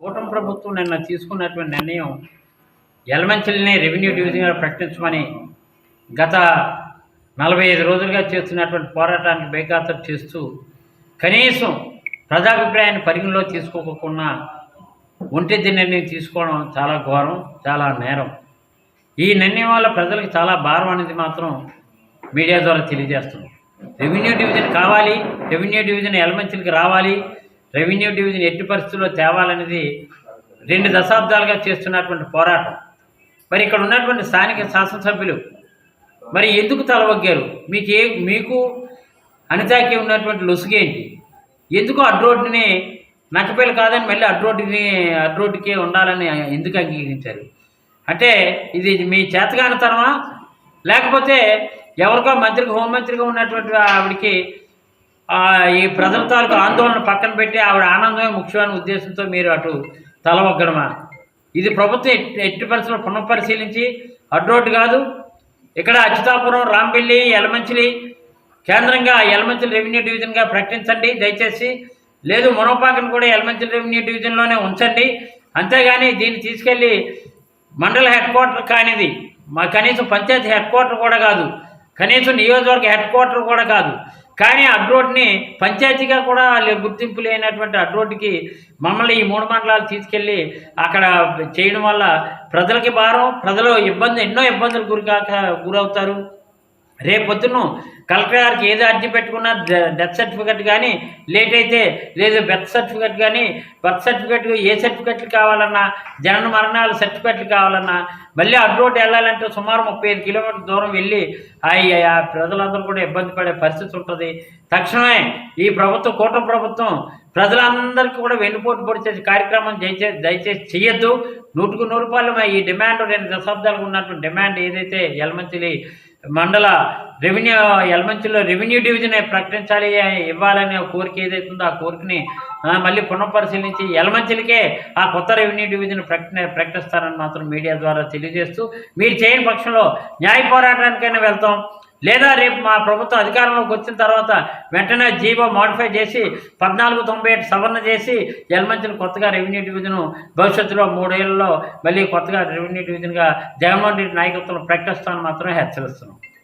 కూటమి ప్రభుత్వం నిన్న తీసుకున్నటువంటి నిర్ణయం యలమంచిలిని రెవెన్యూ డివిజన్గా ప్రకటించమని గత 45 రోజులుగా చేస్తున్నటువంటి పోరాటానికి బేఖాతరు చేస్తూ కనీసం ప్రజాభిప్రాయాన్ని పరిగణలో తీసుకోకుండా ఒంటెద్ది నిర్ణయం తీసుకోవడం చాలా ఘోరం, చాలా నేరం. ఈ నిర్ణయం వల్ల ప్రజలకు చాలా భారం అనేది మాత్రం మీడియా ద్వారా తెలియజేస్తుంది. రెవెన్యూ డివిజన్ కావాలి, రెవెన్యూ డివిజన్ యలమంచిలికి రావాలి, రెవెన్యూ డివిజన్ ఎట్టి పరిస్థితుల్లో తేవాలనేది 2 దశాబ్దాలుగా చేస్తున్నటువంటి పోరాటం. మరి ఇక్కడ ఉన్నటువంటి స్థానిక శాసనసభ్యులు మరి ఎందుకు తలవగ్గారు? మీకు అనితాకి ఉన్నటువంటి లొసుగేంటి? ఎందుకు అడ్రోడ్ని నక్కపల్లి కాదని మళ్ళీ అడ్రోడ్కే ఉండాలని ఎందుకు అంగీకరించారు? అంటే ఇది మీ చేతగానితనమా, లేకపోతే ఎవరికో మంత్రికి హోంమంత్రిగా ఉన్నటువంటి ఆవిడికి ఈ ప్రజల తాలూకు ఆందోళన పక్కన పెట్టి ఆవిడ ఆనందమే ముఖ్యమైన ఉద్దేశంతో మీరు అటు తలవగ్గడమా? ఇది ప్రభుత్వం ఎట్టి పరిస్థితుల్లో పునఃపరిశీలించి అడ్రోడ్ కాదు, ఇక్కడ అచ్యుతాపురం, రాంపల్లి, యలమంచిలి కేంద్రంగా యలమంచిలి రెవెన్యూ డివిజన్గా ప్రకటించండి దయచేసి. లేదు మునపాకను కూడా యలమంచిలి రెవెన్యూ డివిజన్లోనే ఉంచండి. అంతేగాని దీన్ని తీసుకెళ్ళి మండల హెడ్ క్వార్టర్ కానిది, కనీసం పంచాయతీ హెడ్ క్వార్టర్ కూడా కాదు, కనీసం నియోజకవర్గ హెడ్ క్వార్టర్ కూడా కాదు, కానీ అడ్రోడ్ని పంచాయతీగా కూడా గుర్తింపు లేనటువంటి అడ్రోడ్కి మమ్మల్ని ఈ 3 మండలాలు తీసుకెళ్ళి అక్కడ చేయడం వల్ల ప్రజలకి భారం, ప్రజలు ఎన్నో ఇబ్బందులు గురవుతారు. రేపొద్దున కలెక్టర్ గారికి ఏదో అర్జీ పెట్టుకున్నా డెత్ సర్టిఫికెట్ కానీ, లేట్ అయితే లేదు బెర్త్ సర్టిఫికెట్ కానీ, బర్త్ సర్టిఫికెట్ ఏ సర్టిఫికెట్లు కావాలన్నా, జనన మరణాల సర్టిఫికెట్లు కావాలన్నా మళ్ళీ అడ్రోడ్ వెళ్ళాలంటే సుమారు 35 కిలోమీటర్ల దూరం వెళ్ళి ఆ ప్రజలందరూ కూడా ఇబ్బంది పడే పరిస్థితి ఉంటుంది. తక్షణమే ఈ ప్రభుత్వం, కూటమి ప్రభుత్వం ప్రజలందరికీ కూడా వెన్నుపోటు పొడిచే కార్యక్రమం దయచేసి చేయొద్దు. 100కు 100 ఈ డిమాండ్ 2 దశాబ్దాలకు ఉన్నటువంటి డిమాండ్ ఏదైతే యలమంచిలి మండల యలమంచిలిలో రెవెన్యూ డివిజన్ ప్రకటించాలి, ఇవ్వాలనే కోరిక ఏదైతే ఉందో ఆ కోరికని మళ్ళీ పునఃపరిశీలించి యలమంచిలికే ఆ కొత్త రెవెన్యూ డివిజన్ ప్రకటిస్తారని మాత్రం మీడియా ద్వారా తెలియజేస్తూ, మీరు చేయని పక్షంలో న్యాయ పోరాటానికైనా వెళ్తాం. లేదా రేపు మా ప్రభుత్వం అధికారంలోకి వచ్చిన తర్వాత వెంటనే జీవో మాడిఫై చేసి 1497 సవరణ చేసి యలమంచిలి కొత్తగా రెవెన్యూ డివిజన్ భవిష్యత్తులో 3 ఏళ్లలో మళ్ళీ కొత్తగా రెవెన్యూ డివిజన్గా జగన్మోహన్ రెడ్డి నాయకత్వంలో ప్రకటిస్తామని మాత్రమే హెచ్చరిస్తున్నాం.